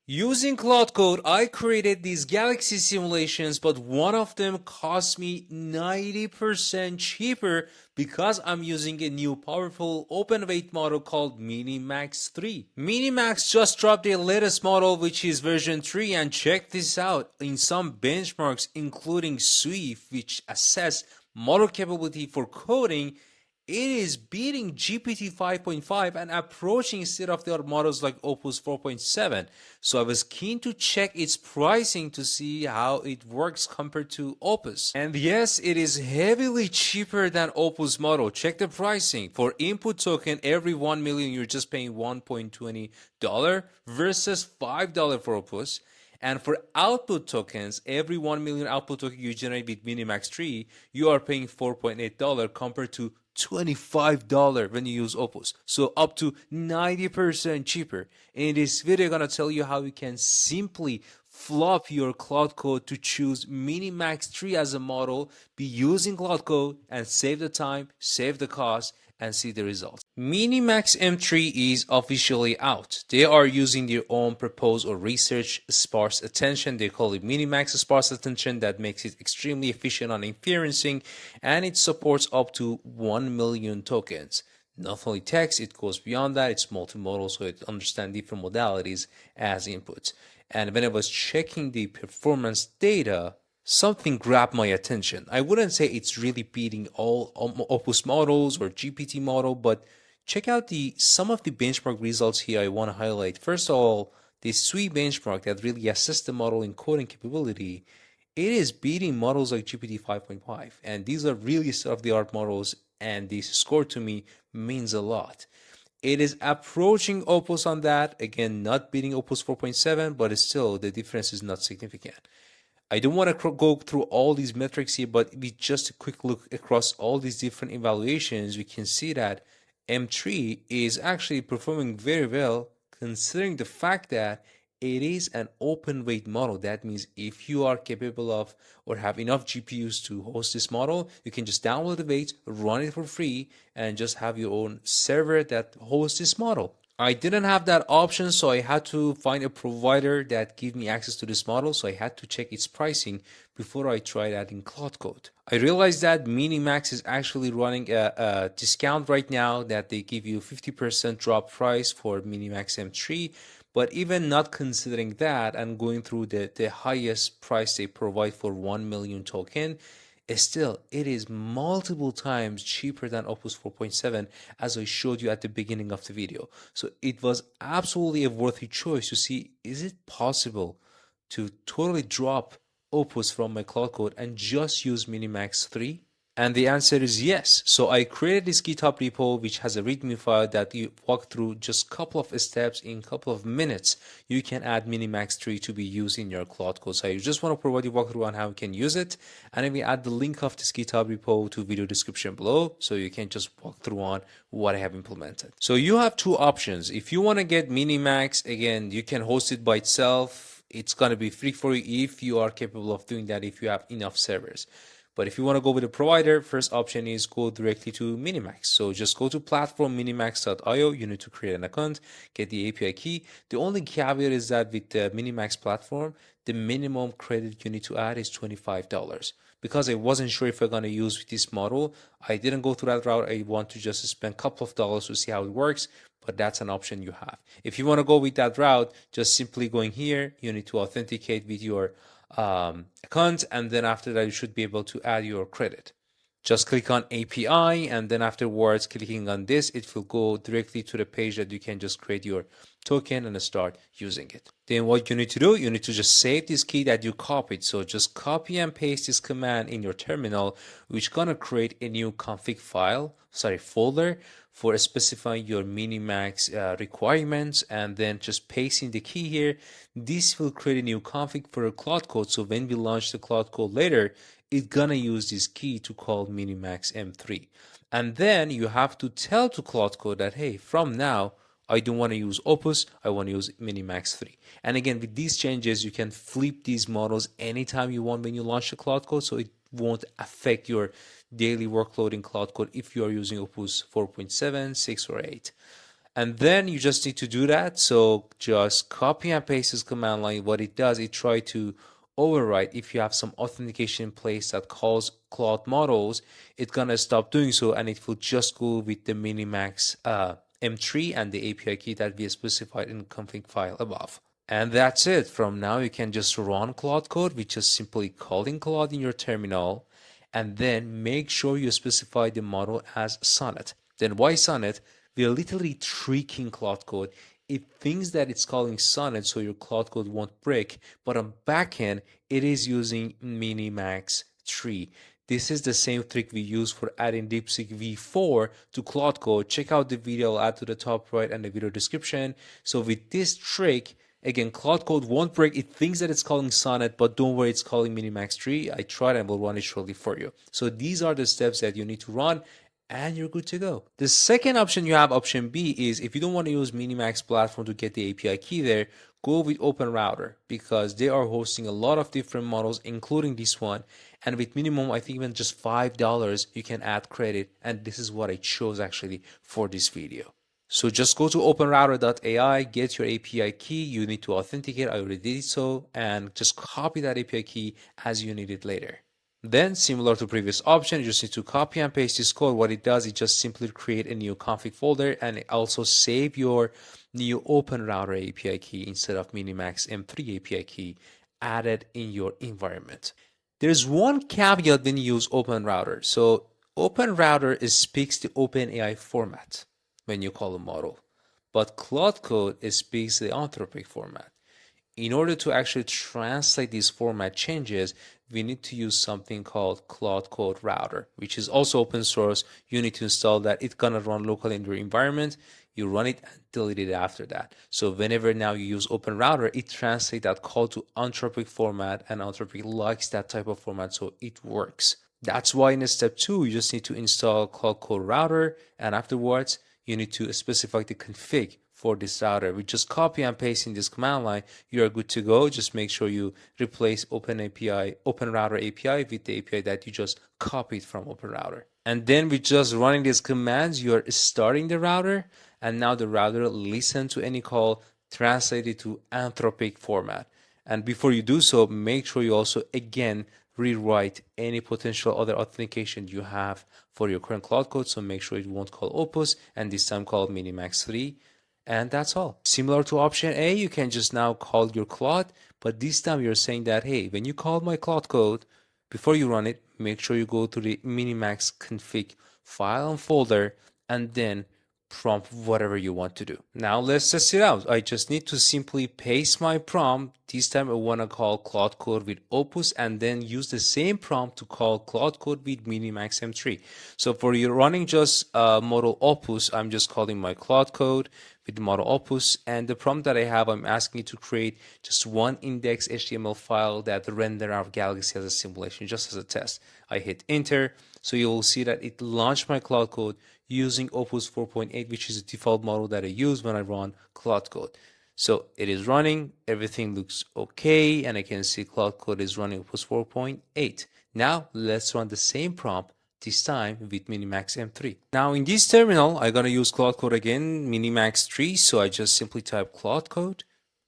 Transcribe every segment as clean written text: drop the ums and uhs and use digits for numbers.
Using Claude Code, I created these galaxy simulations, but one of them cost me 90% cheaper because I'm using a new powerful open weight model called MiniMax 3. MiniMax just dropped their latest model, which is version 3, and check this out. In some benchmarks, including Swift, which assess model capability for coding, it is beating GPT 5.5 and approaching state-of-the-art models like Opus 4.7. So I was keen to check its pricing to see how it works compared to Opus. And yes, it is heavily cheaper than Opus model. Check the pricing. For input token, every 1 million you're just paying $1.20 versus $5 for Opus. And for output tokens, every 1 million output token you generate with MiniMax 3, you are paying $4.8 compared to $25 when you use Opus. So up to 90% cheaper. In this video, I'm going to tell you how you can simply flop your Claude Code to choose MiniMax 3 as a model, be using Claude Code, and save the time, save the cost, and see the results. MiniMax M3 is officially out. They are using their own proposed or research sparse attention. They call it MiniMax sparse attention. That makes it extremely efficient on inferencing, and it supports up to 1 million tokens. Not only text, it goes beyond that. It's multimodal, so it understands different modalities as inputs. And when I was checking the performance data, something grabbed my attention. I wouldn't say it's really beating all Opus models or GPT model, but check out some of the benchmark results here I want to highlight. First of all, the SWE benchmark that really assesses the model in coding capability, it is beating models like GPT 5.5. And these are really state-of-the-art models, and this score to me means a lot. It is approaching Opus on that. Again, not beating Opus 4.7, but still the difference is not significant. I don't want to go through all these metrics here, but with just a quick look across all these different evaluations, we can see that M3 is actually performing very well considering the fact that it is an open weight model. That means if you are capable of or have enough GPUs to host this model, you can just download the weights, run it for free, and just have your own server that hosts this model. I didn't have that option, so I had to find a provider that gave me access to this model, so I had to check its pricing before I tried adding Claude Code. I realized that MiniMax is actually running a discount right now that they give you 50% drop price for MiniMax M3, but even not considering that and going through the highest price they provide for 1 million token, still, it is multiple times cheaper than Opus 4.7 as I showed you at the beginning of the video. So it was absolutely a worthy choice to see, is it possible to totally drop Opus from my Claude Code and just use MiniMax 3? And the answer is yes. So I created this GitHub repo which has a README file that you walk through just a couple of steps in a couple of minutes. You can add MiniMax 3 to be used in your Claude Code. So I just want to provide you a walkthrough on how you can use it. And then we add the link of this GitHub repo to video description below, so you can just walk through on what I have implemented. So you have two options. If you want to get MiniMax, again, you can host it by itself. It's going to be free for you if you are capable of doing that, if you have enough servers. But if you want to go with a provider, first option is go directly to MiniMax. So just go to platform minimax.io. You need to create an account, get the API key. The only caveat is that with the MiniMax platform, the minimum credit you need to add is $25. Because I wasn't sure if I'm going to use this model, I didn't go through that route. I want to just spend a couple of dollars to see how it works, but that's an option you have. If you want to go with that route, just simply going here, you need to authenticate with your account, and then after that you should be able to add your credit. Just click on API, and then afterwards clicking on this, it will go directly to the page that you can just create your token and start using it. Then what you need to do, you need to just save this key that you copied. So just copy and paste this command in your terminal, which gonna create a new config folder for specifying your MiniMax requirements, and then just pasting the key here. This will create a new config for a Claude Code. So when we launch the Claude Code later, it's gonna use this key to call MiniMax M3. And then you have to tell to Claude Code that, hey, from now, I don't want to use Opus, I want to use MiniMax 3. And again, with these changes, you can flip these models anytime you want when you launch the Claude Code, so it won't affect your daily workload in Claude Code if you are using Opus 4.7, 6, or 8. And then you just need to do that. So just copy and paste this command line. What it does, it tries to override if you have some authentication in place that calls Claude models, it's gonna stop doing so and it will just go with the MiniMax M3 and the API key that we specified in the config file above. And that's it. From now you can just run Claude Code with just simply calling Claude in your terminal, and then make sure you specify the model as Sonnet. Then why Sonnet? We are literally tricking Claude Code. It thinks that it's calling Sonnet so your Claude Code won't break, but on backend it is using MiniMax 3. This is the same trick we use for adding DeepSeek v4 to Claude Code. Check out the video I'll add to the top right and the video description. So with this trick, again, Claude Code won't break. It thinks that it's calling Sonnet, but don't worry, it's calling MiniMax 3. I tried and will run it shortly for you. So these are the steps that you need to run, and you're good to go. The second option you have, option B, is if you don't want to use MiniMax platform to get the API key there, go with OpenRouter because they are hosting a lot of different models, including this one. And with minimum, I think even just $5, you can add credit. And this is what I chose actually for this video. So just go to openrouter.ai, get your API key. You need to authenticate. I already did so. And just copy that API key as you need it later. Then, similar to previous option, you just need to copy and paste this code. What it does, it just simply create a new config folder and also save your new OpenRouter API key instead of MiniMax M3 API key added in your environment. There's one caveat when you use OpenRouter. So OpenRouter speaks the OpenAI format when you call a model, but Claude Code speaks the Anthropic format. In order to actually translate these format changes, we need to use something called Claude Code Router, which is also open source. You need to install that. It's gonna run locally in your environment. You run it and delete it after that. So whenever now you use OpenRouter, it translates that call to Anthropic format, and Anthropic likes that type of format, so it works. That's why in step 2, you just need to install Claude Code Router, and afterwards, you need to specify the config for this router. We just copy and paste in this command line. You are good to go. Just make sure you replace OpenRouter API with the API that you just copied from OpenRouter. And then with just running these commands, you are starting the router, and now the router listens to any call, translate it to Anthropic format. And before you do so, make sure you also again rewrite any potential other authentication you have for your current Claude Code. So make sure it won't call Opus, and this time call MiniMax 3. And that's all. Similar to option A, you can just now call your Claude, but this time you're saying that, hey, when you call my Claude Code, before you run it, make sure you go to the MiniMax config file and folder, and then prompt whatever you want to do. Now let's test it out. I just need to simply paste my prompt. This time I want to call Claude Code with Opus, and then use the same prompt to call Claude Code with MiniMax M3. So for you running just model Opus, I'm just calling my Claude Code with the model Opus, and the prompt that I have, I'm asking it to create just one index HTML file that render our Galaxy as a simulation, just as a test. I hit enter, so you will see that it launched my Claude Code using Opus 4.8, which is the default model that I use when I run Claude Code. So it is running, everything looks okay, and I can see Claude Code is running Opus 4.8. Now let's run the same prompt, this time with MiniMax M3. Now in this terminal, I'm gonna use Claude Code again, MiniMax 3, so I just simply type Claude Code,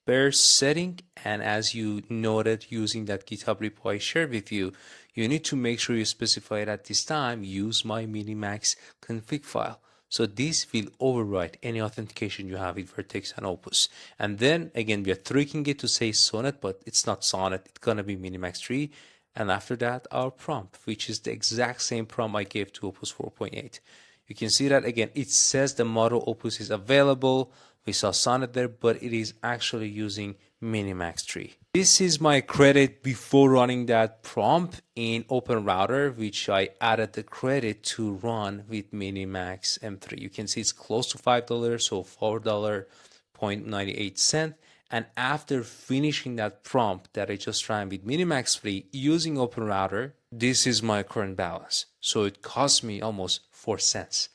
bear setting, and as you noted using that GitHub repo I shared with you, you need to make sure you specify it at this time, use my MiniMax config file. So this will override any authentication you have with Vertex and Opus. And then again, we are tricking it to say Sonnet, but it's not Sonnet, it's gonna be MiniMax 3. And after that, our prompt, which is the exact same prompt I gave to Opus 4.8. You can see that again, it says the model Opus is available. We saw Sonnet there, but it is actually using MiniMax 3. This is my credit before running that prompt in OpenRouter, which I added the credit to run with MiniMax M3. You can see it's close to $5, so $4.98. And after finishing that prompt that I just ran with MiniMax 3 using OpenRouter, this is my current balance. So it cost me almost 4 cents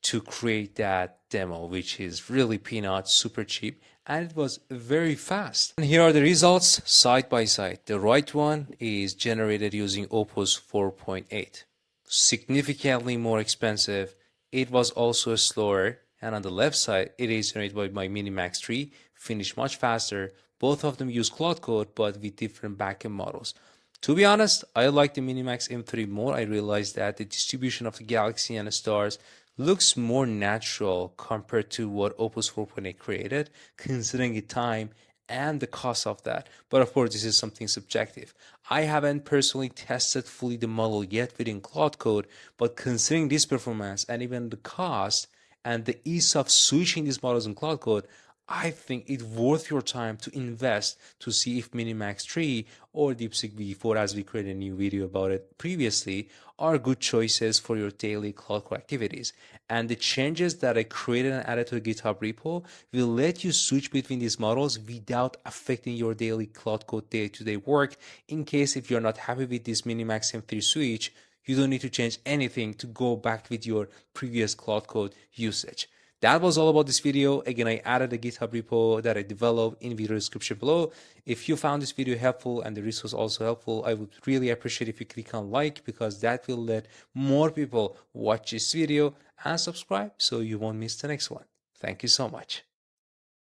to create that demo, which is really peanuts, super cheap, and it was very fast. And here are the results side by side. The right one is generated using Opus 4.8. Significantly more expensive. It was also slower, and on the left side, it is generated by my MiniMax 3, finish much faster. Both of them use Claude Code, but with different backend models. To be honest, I like the MiniMax M3 more. I realized that the distribution of the galaxy and the stars looks more natural compared to what Opus 4.8 created, considering the time and the cost of that. But of course, this is something subjective. I haven't personally tested fully the model yet within Claude Code, but considering this performance and even the cost and the ease of switching these models in Claude Code, I think it's worth your time to invest to see if MiniMax 3 or DeepSeek V4, as we created a new video about it previously, are good choices for your daily Claude Code activities. And the changes that I created and added to the GitHub repo will let you switch between these models without affecting your daily Claude Code day-to-day work. In case if you're not happy with this MiniMax M3 switch, you don't need to change anything to go back with your previous Claude Code usage. That was all about this video. Again, I added a GitHub repo that I developed in video description below. If you found this video helpful and the resource also helpful, I would really appreciate if you click on like, because that will let more people watch this video, and subscribe so you won't miss the next one. Thank you so much.